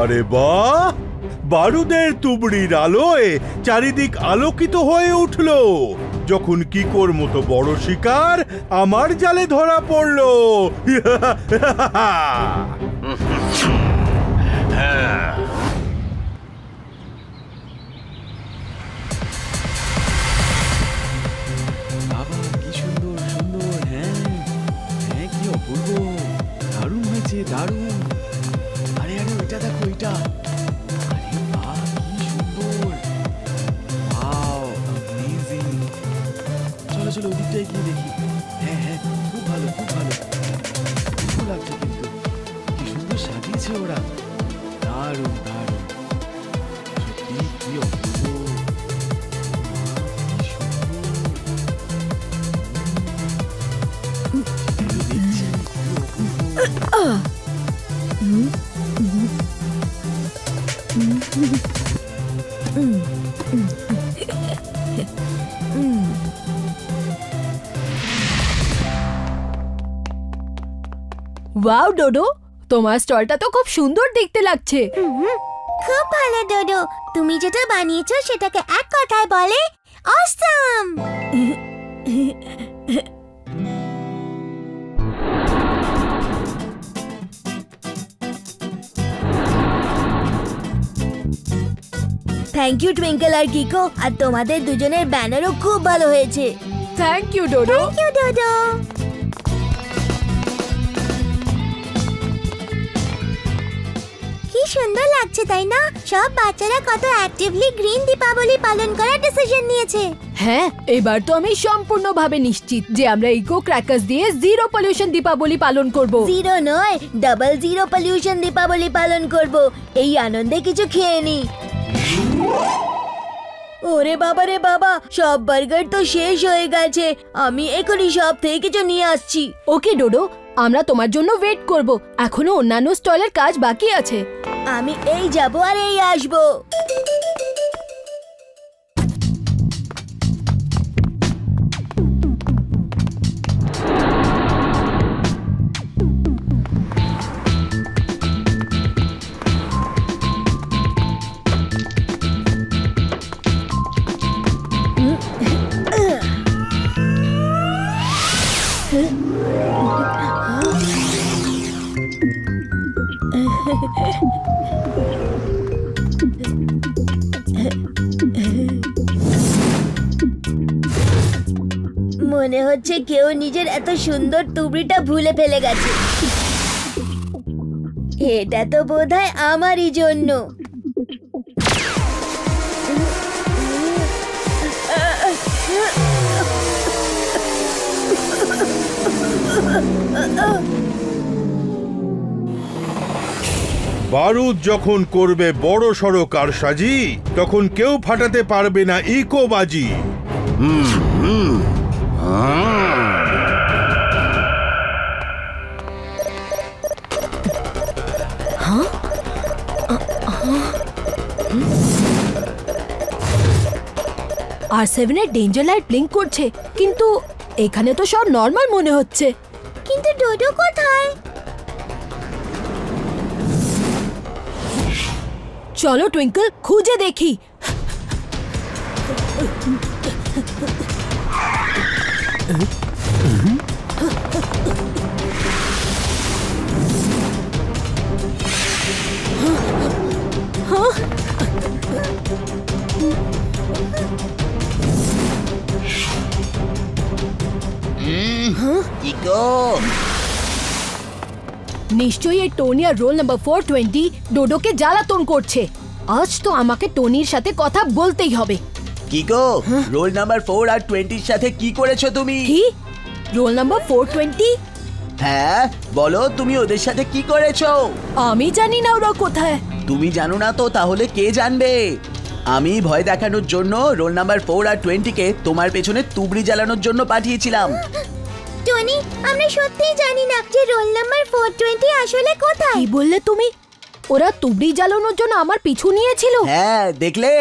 আরে বাহ, বারুদের তুবড়ির আলোয় চারিদিক আলোকিত হয়ে উঠল যখন কিকোর মতো বড় শিকার আমার জালে ধরা পড়ল। বাবা কি সুন্দর সুন্দর, হ্যাঁ হ্যাঁ, কি অপূর্ব, দারুণ হয়েছে দারুণ। আরে আরে ওইটা দেখো, ওইটা, আরে বাহ কি সুন্দর, ওয়াও অ্যামেজিং। চলো চলো ওদিকটাই গিয়ে দেখি। হ্যাঁ হ্যাঁ, খুব ভালো খুব ভালো, খুব লাগছে কিন্তু, কি সুন্দর সাজিয়েছে ওরা, দারুণ দারুণ, সত্যি কি অপূর্ব। ওয়াও ডোডো, তোমার স্টলটা তো খুব সুন্দর দেখতে লাগছে। খুব ভালো ডোডো, তুমি যেটা বানিয়েছো সেটাকে এক কথায় বলে অসাম। থ্যাংক ইউ টুইঙ্কেল আর কিকো, আর তোমাদের দুজনের ব্যানারও খুব ভালো হয়েছে। Thank you Dodo. Thank you Dodo. কি সুন্দর লাগছে তাই না? সব বাচ্চারা কত অ্যাক্টিভলি গ্রিন দীপাবলি পালন করার ডিসিশন নিয়েছে। হ্যাঁ, এবার তো আমি সম্পূর্ণভাবে নিশ্চিত যে আমরা ইকো ক্র্যাকার্স দিয়ে জিরো পলিউশন দীপাবলি পালন করব। জিরো নয়, ডাবল জিরো পলিউশন দীপাবলি পালন করব। এই আনন্দে কিছু খেয়ে নি। ওরে বাবা রে বাবা, সব বার্গার তো শেষ হয়ে গেছে। আমি এখনই সব থেকে কিছু নিয়ে আসছি। ওকে ডোডো, আমরা তোমার জন্য ওয়েট করব, এখনো অন্যান্য স্টলের কাজ বাকি আছে। আমি এই যাব আর এই আসবো। মনে হচ্ছে কেউ নিজের এত সুন্দর তুবড়িটা ভুলে ফেলে গেছে। এটা তো বোধহয় আমারই জন্য। বারুদ যখন করবে বড় সড়ো কারসাজি, তখন কেউ ফাটাতে পারবে না ইকো বাজি। R7 এর ডেঞ্জার লাইট ব্লিঙ্ক করছে, কিন্তু এখানে তো সব নর্মাল মনে হচ্ছে। কিন্তু ডোডো কোথায়? চলো টুইঙ্কল, খুঁজে দেখি। নিশ্চয়ই এই টোনি আর রোল নাম্বার 420 ডোডোকে জ্বালাতন করছে। আজ তো আমাকে টনির সাথে কথা বলতেই হবে। কিকো, রোল নাম্বার 4 আর 20 সাথে কি করেছো তুমি? কি? Roll number 420? হ্যাঁ বলো, তুমি ওদের সাথে কি করেছো? আমি জানি না ওরা কোথায়। তুমি জানো না তো তাহলে কে জানবে? আমি ভয় দেখানোর জন্য রোল নাম্বার 4 আর 20 কে তোমার পেছনে তুবড়ি জ্বালানোর জন্য পাঠিয়েছিলাম। টনি, আমরা সত্যিই জানি না যে রোল নাম্বার 420 আসলে কোথায়। কি বললে তুমি? ওরা তুবড়ি জ্বালানোর জন্য আমার পিছু নিয়েছিল? হ্যাঁ দেখলে,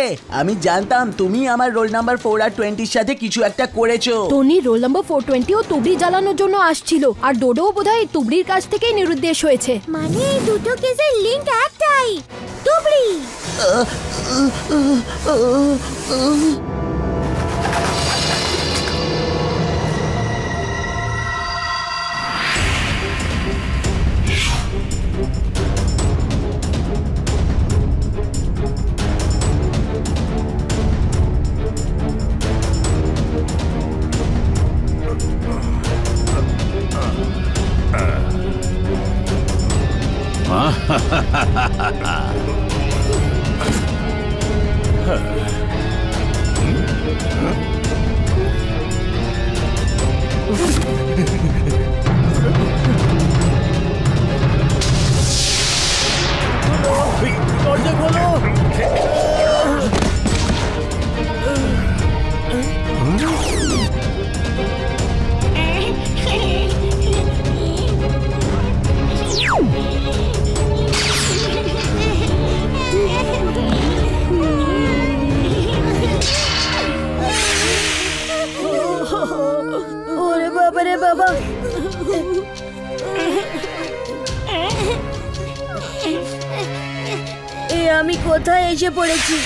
আমি জানতাম তুমি আমার রোল নাম্বার 4 আর 20 সাথে কিছু একটা করেছো। টনি রোল নাম্বার 420 ও তুবড়ি জ্বালানোর জন্য আসছিল, আর ডোডো বোধহয় তুবড়ির কাছ থেকেই নিরুদ্দেশ হয়েছে। মানে এই দুটো কেসের লিংক একটাই। দরজা খোলো। ওরে বাবা রে বাবা, এ আমি কোথায় এসে পড়েছি?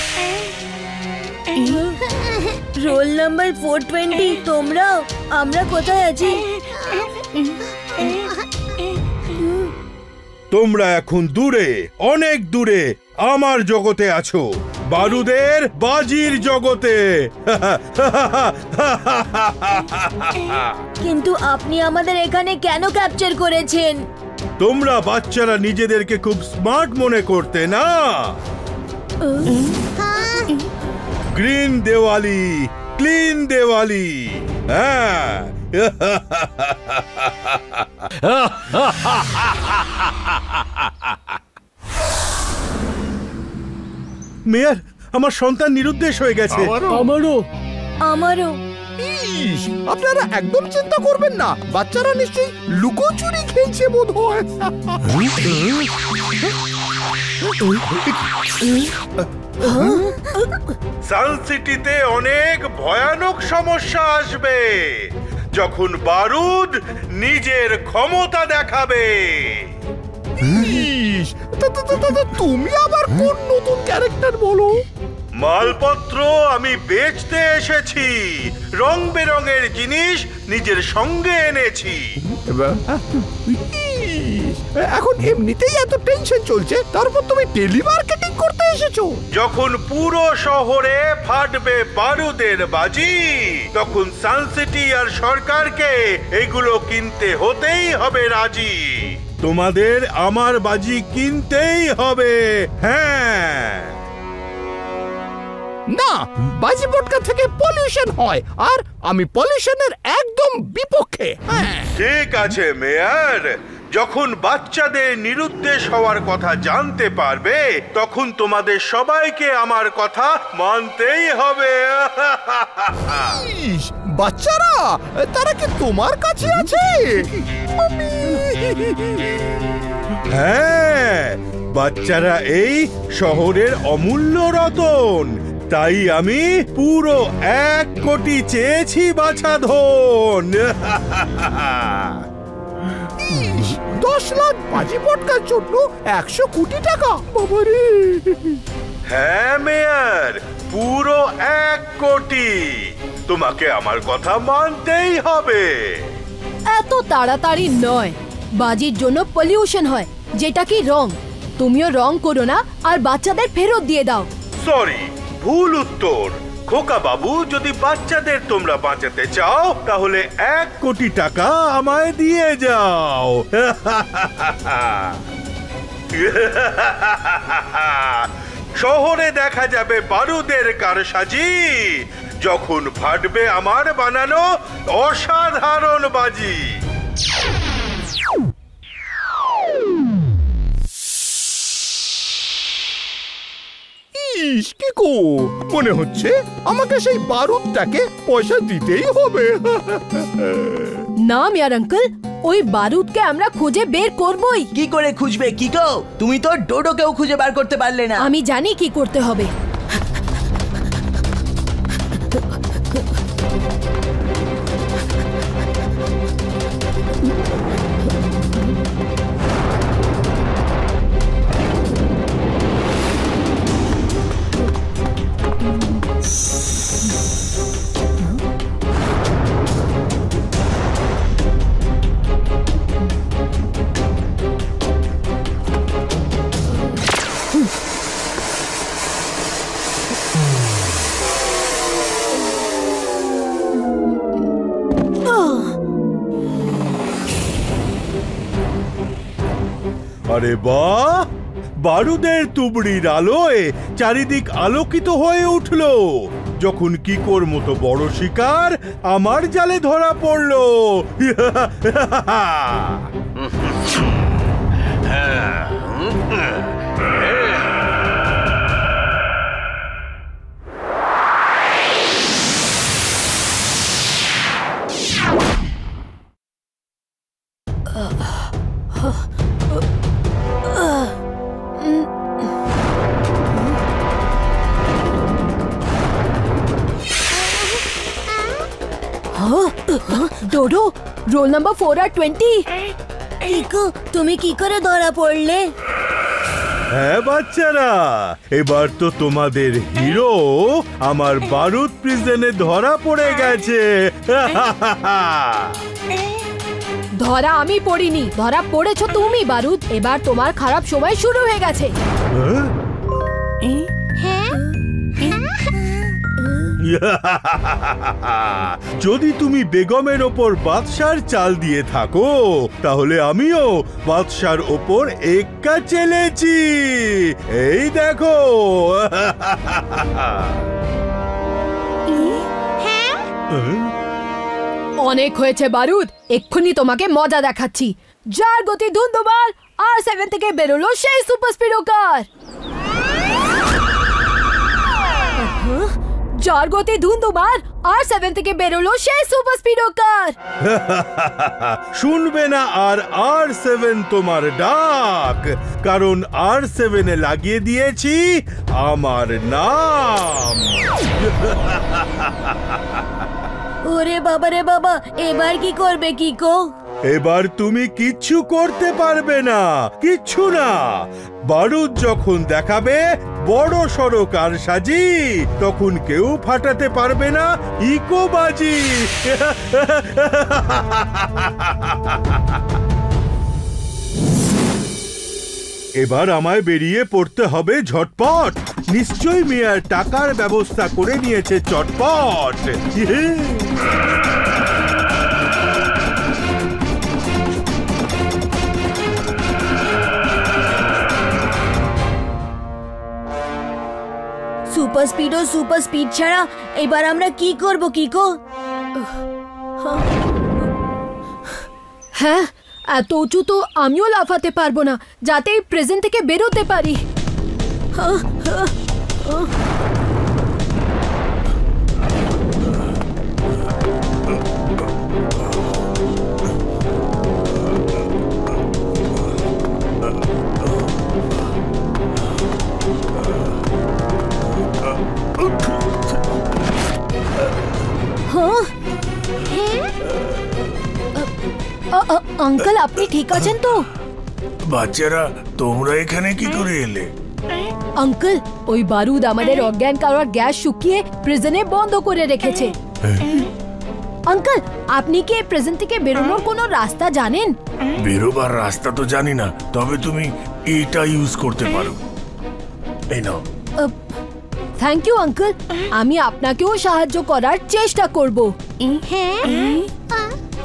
রোল নাম্বার 420, তোমরাও? আমরা কোথায় আছি? তোমরা এখন দূরে, অনেক দূরে আমার জগতে আছো, বারুদের বাজির জগতে। কিন্তু আপনি আমাদের এখানে কেন ক্যাপচার করেছেন? তোমরা বাচ্চারা নিজেদেরকে খুব স্মার্ট মনে করতে না। Green Diwali, clean Diwali. হ্যাঁ, মেয়ার, আমার সন্তান নিরুদ্দেশ হয়ে গেছে। আমারও। আমারও। আপনারা একদম চিন্তা করবেন না, বাচ্চারা নিশ্চয়ই লুকোচুরি খেলছে বোধহয়। সানসিটিতে অনেক ভয়ানক সমস্যা আসবে যখন বারুদ নিজের ক্ষমতা দেখাবে। তুমি আবার কোন নতুন ক্যারেক্টার বলো? মালপত্র আমি বেচতে এসেছি, রং বেরঙের জিনিস নিজের সঙ্গে এনেছি। এখন এমনিতেই এত টেনশন চলছে, তারপর তুমি টেলিমার্কেটিং করতে এসেছো? যখন পুরো শহরে ফাটবে বারুদের বাজি, তখন সানসিটি আর সরকারকে এগুলো কিনতে হতেই হবে রাজি। তোমাদের আমার বাজি কিনতেই হবে। হ্যাঁ, না, বাজি পটকা থেকে পলিউশন হয়, আর আমি পলিউশনের একদম বিপক্ষে। ঠিক আছে মেয়ার, যখন বাচ্চাদের নিরুদ্দেশ হওয়ার কথা জানতে পারবে, তখন তোমাদের সবাইকে আমার কথা মানতেই হবে। বাচ্চারা, তারা কি তোমার কাছে আছে? হ্যাঁ, বাচ্চারা এই শহরের অমূল্য রতন, তাই আমি পুরো 1 কোটি চেয়েছি বাছাধন। 10 লাখ বাজি পটকার জন্য 100 কোটি টাকা? বাবারে! হ্যাঁ মেয়ার, পুরো 1 কোটি। তোমাকে আমার কথা মানতেই হবে। এত তাড়াতাড়ি নয়, বাজির জন্য পলিউশন হয়, যেটা কি রং। তুমিও রং করো না আর বাচ্চাদের ফেরত দিয়ে দাও। সরি, ভুল উত্তর। খোকা বাবু, যদি বাচ্চাদের তোমরা বাঁচাতে চাও তাহলে 1 কোটি টাকা আমায় দিয়ে যাও। শহরে দেখা যাবে বারুদের কারসাজি যখন ফাটবে আমার বানানো অসাধারণ বাজি। কি গো, মনে হচ্ছে আমাকে সেই বারুদটাকে পয়সা দিতেই হবে। না মিয়ার আঙ্কেল, ওই বারুদকে আমরা খুঁজে বের করবই। কি করে খুঁজবে কিকো? তুমি তো ডোডোকেও খুঁজে বার করতে পারলে না। আমি জানি কি করতে হবে। আরে বাহ, বারুদের তুবড়ির আলোয় চারিদিক আলোকিত হয়ে উঠল যখন কিকোর মতো বড় শিকার আমার জালে ধরা পড়লো। ডোডো, রোল নাম্বার 4 আর 20। কিকো, তুমি কি করে ধরা পড়লে? হ্যাঁ বাচ্চারা, এবার তো তোমাদের হিরো আমার বারুদ প্রিজনে ধরা পড়ে গেছে। ধরা আমি পড়িনি, ধরা পড়েছো তুমি বারুদ। এবার তোমার খারাপ সময় শুরু হয়ে গেছে। যদি তুমি বেগমের ওপর বাদশার চাল দিয়ে থাকো, তাহলে আমিও বাদশার ওপর এক্কা চেলেছি। এই দেখো। অনেক হয়েছে বারুদ, এক্ষুনি তোমাকে মজা দেখাচ্ছি। যার গতি ধুন্ধুমার R7 থেকে বেরোলো সেই সুপার স্পিডো কার। যার গতি ধুন্ধুমার R7 থেকে বেরোলো সেই সুপার স্পিডো কার। শুনবে না আর R7 তোমার ডাক, কারণ R7 এ লাগিয়ে দিয়েছি আমার নাম। ওরে বাবা রে বাবা, এবার কি করবে কিকো? এবার তুমি কিচ্ছু করতে পারবে না, কিচ্ছু না। বারুদ যখন দেখাবে বড় সড়ো কারসাজি, তখন কেউ ফাটাতে পারবে না ইকোবাজি। এবার আমায় বেরিয়ে পড়তে হবে ঝটপট। নিশ্চয়ই মেয়ার টাকার ব্যবস্থা করে নিয়েছে চটপট। সুপার স্পিড ছাড়া এবার আমরা কি করব কিকো? হ্যাঁ, এত উঁচু তো আমিও লাফাতে পারবো না, যাতে এই প্রেজেন্ট থেকে বেরোতে পারি। আঙ্কেল, আপনি ঠিক আছেন তো? বাচ্চারা, তোমরা এখানে কি করে এলে? আঙ্কেল, ওই বারুদ আমাদের অজ্ঞান করার গ্যাস শুকিয়ে প্রিজনে বন্ধ করে রেখেছে। আঙ্কেল, আপনি কি এই প্রেজেন্ট থেকে বেরোনোর কোনো রাস্তা জানেন? বেরোবার রাস্তা তো জানি না, তবে তুমি এটা ইউজ করতে পারো। এই নাও। থ্যাংক ইউ আঙ্কেল, আমি আপনাকেও সাহায্য করার চেষ্টা করব।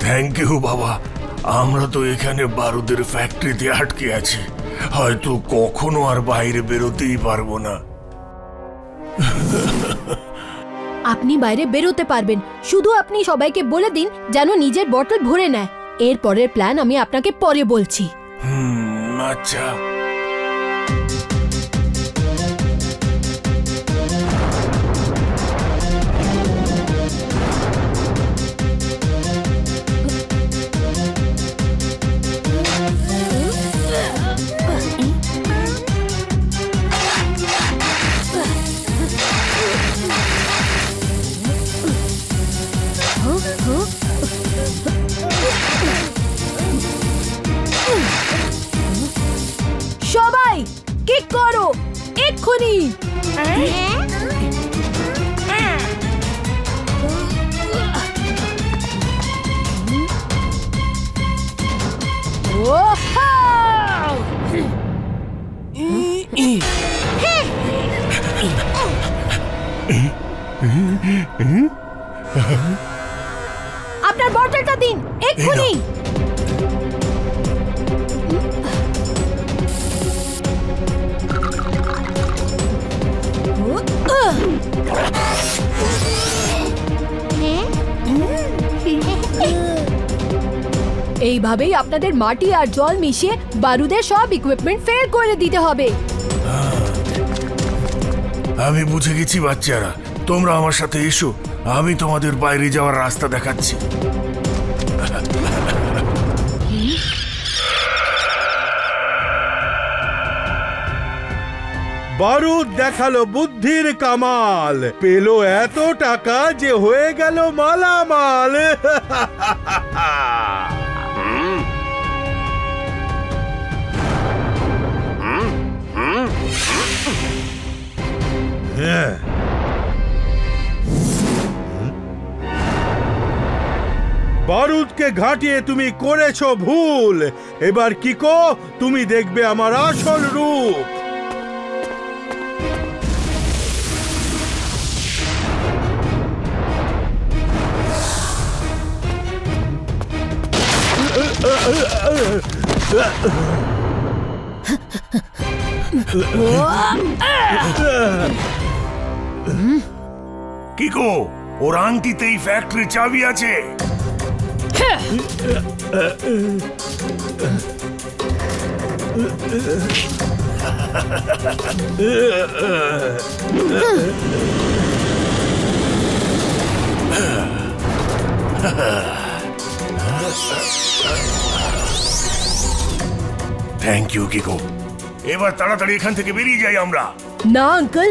থ্যাংক ইউ বাবা। আমরা তো এখানে বারুদের ফ্যাক্টরিতে আটকে আছি, হয়তো কখনো আর বাইরে বেরোতেই পারবো না। আপনি বাইরে বেরোতে পারবেন, শুধু আপনি সবাইকে বলে দিন যেন নিজের বটল ভরে নেয়। এর পরের প্ল্যান আমি আপনাকে পরে বলছি। আচ্ছা। সবাই কিক করো এক্ষুনি। আপনার বটলটা দিন এক্ষুনি। এইভাবেই আপনাদের মাটি আর জল মিশিয়ে বারুদের সব ইকুইপমেন্ট ফেল করে দিতে হবে। আমি বুঝে গেছি বাচ্চারা, তোমরা আমার সাথে এসো, আমি তোমাদের বাইরে যাওয়ার রাস্তা দেখাচ্ছি। বারুদ দেখালো বুদ্ধির কামাল, পেলো এত টাকা যে হয়ে গেল মালামাল। বারুদকে ঘাটিয়ে তুমি করেছো ভুল। এবার কিকো, তুমি দেখবে আমার আসল রূপ। কিকো, ওর আংটিতেই ফ্যাক্টরির চাবি আছে। থ্যাংক ইউ কিকো, এবার তাড়াতাড়ি এখান থেকে বেরিয়ে যাই আমরা। না আঙ্কেল,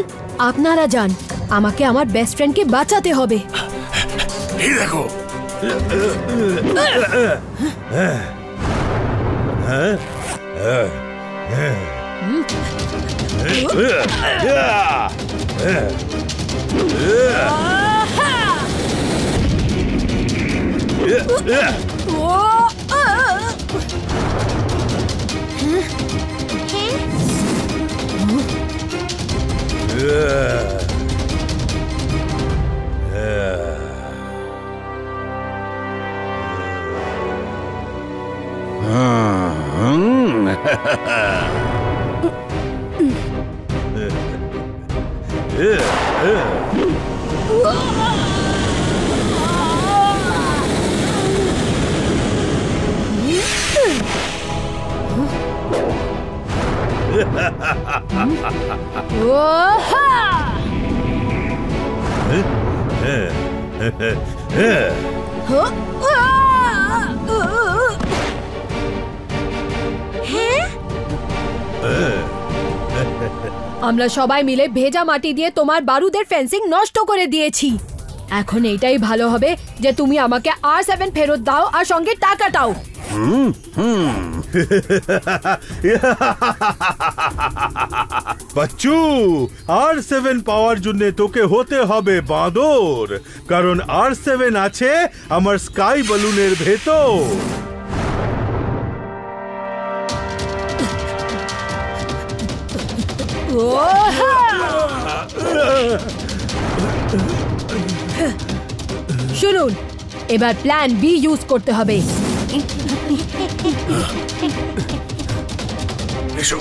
আপনারা যান, আমাকে আমার বেস্ট ফ্রেন্ডকে বাঁচাতে হবে। এই দেখো, আমরা সবাই মিলে ভেজা মাটি দিয়ে তোমার বারুদের ফেন্সিং নষ্ট করে দিয়েছি। এখন এইটাই ভালো হবে যে তুমি আমাকে R7 ফেরত দাও আর সঙ্গে টাকাটাও। বাচ্চু, R7 পাওয়ার জন্য তোকে হতে হবে বাঁদর, কারণ R7 আছে আমার স্কাই বালুনের ভেতর। শুনুন, এবার প্ল্যান বি ইউজ করতে হবে। এসো।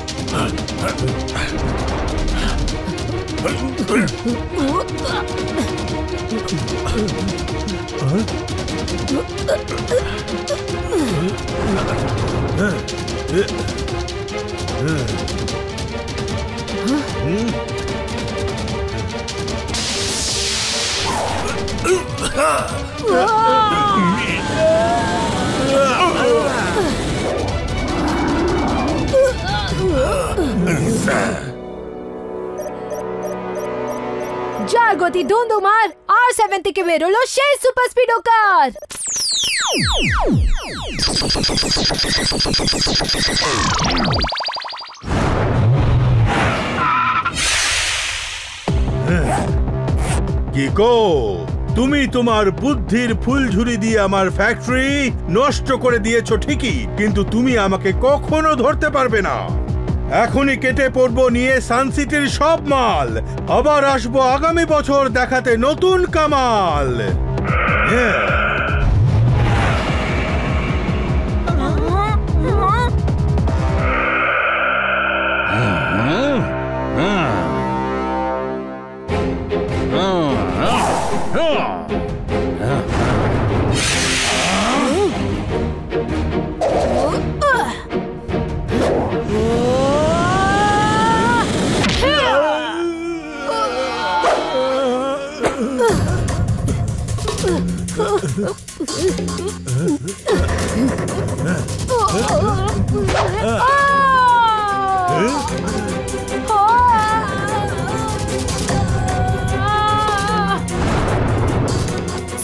যার গতি ধুন্ধুমার, R7 থেকে বেরোলো সেই সুপার স্পিডো কার। কিকো, তুমি তোমার বুদ্ধির ফুলঝুরি দিয়ে আমার ফ্যাক্টরি নষ্ট করে দিয়েছো ঠিকই, কিন্তু তুমি আমাকে কখনো ধরতে পারবে না। এখনই কেটে পড়বো নিয়ে সানসিটির সব মাল। আবার আসবো আগামী বছর দেখাতে নতুন Kamal.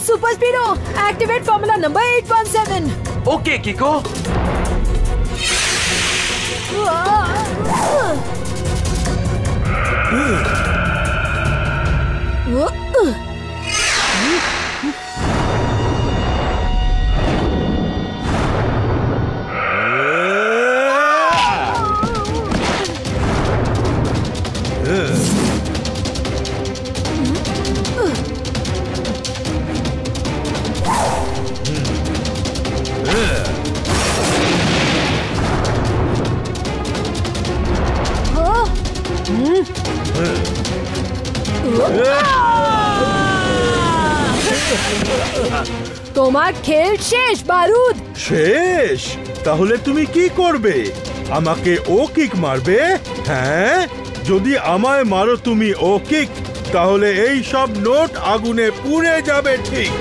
Super स्पीडो activate formula number 817। Okay किको। তোমার খেল শেষ বারুদ। শেষ? তাহলে তুমি কি করবে? আমাকে ও কিক মারবে? হ্যাঁ, যদি আমায় মারো তুমি ও কিক, তাহলে এই সব নোট আগুনে পুড়ে যাবে। ঠিক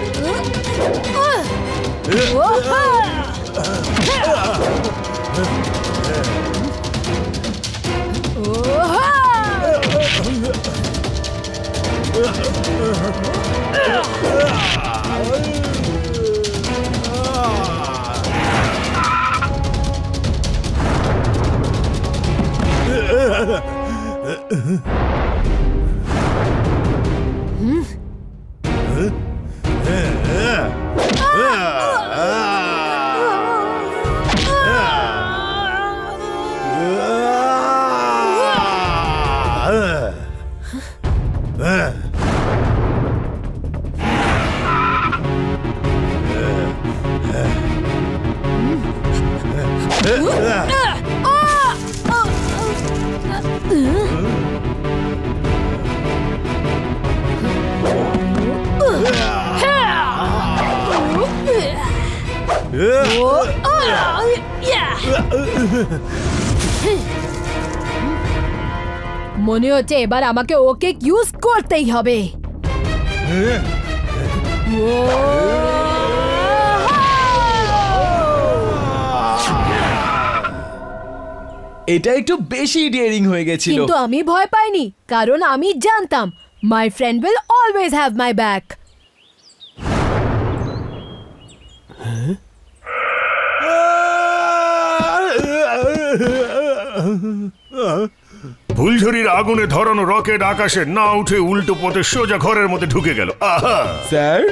মনে হচ্ছে এবার আমাকে ওকে ইউজ করতেই হবে। এটা একটু বেশি ডেয়ারিং হয়ে গেছিল। কিন্তু আমি ভয় পাইনি, কারণ আমি জানতাম my friend will always have my back. ফুলঝুরির আগুনে ধরানো রকেট আকাশে না উঠে উল্টো পথে সোজা ঘরের মধ্যে ঢুকে গেল। আহা! স্যার,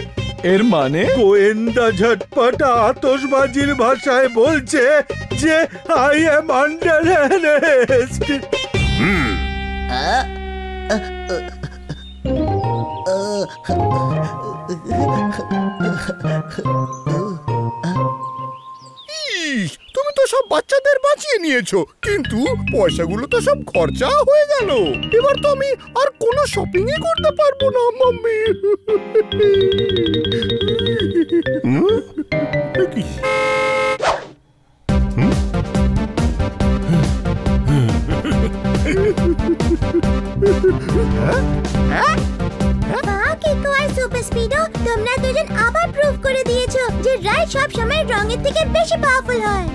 এর মানে? গোয়েন্দা ঝটপট আতশবাজির ভাষায় বলছে যে আই এম আন্ডার অ্যারেস্ট। তুমি তো সব বাচ্চাদের বাঁচিয়ে নিয়েছো, কিন্তু পয়সাগুলো তো সব খরচা হয়ে গেল। এবার তো আমি আর কোনো শপিংই করতে পারবো না মাম্মি। কিকো আর সুপার স্পিডো, তোমরা দুজন আবার প্রুভ করে দিয়েছো যে রাইট সব সময় রঙের থেকে বেশি পাওয়ারফুল হয়।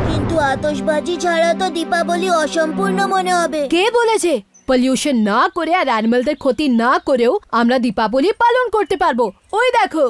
কিন্তু আতশবাজি ছাড়া তো দীপাবলি অসম্পূর্ণ মনে হবে। কে বলেছে? পলিউশন না করে আর অ্যানিমালদের ক্ষতি না করেও আমরা দীপাবলি পালন করতে পারবো। ওই দেখো।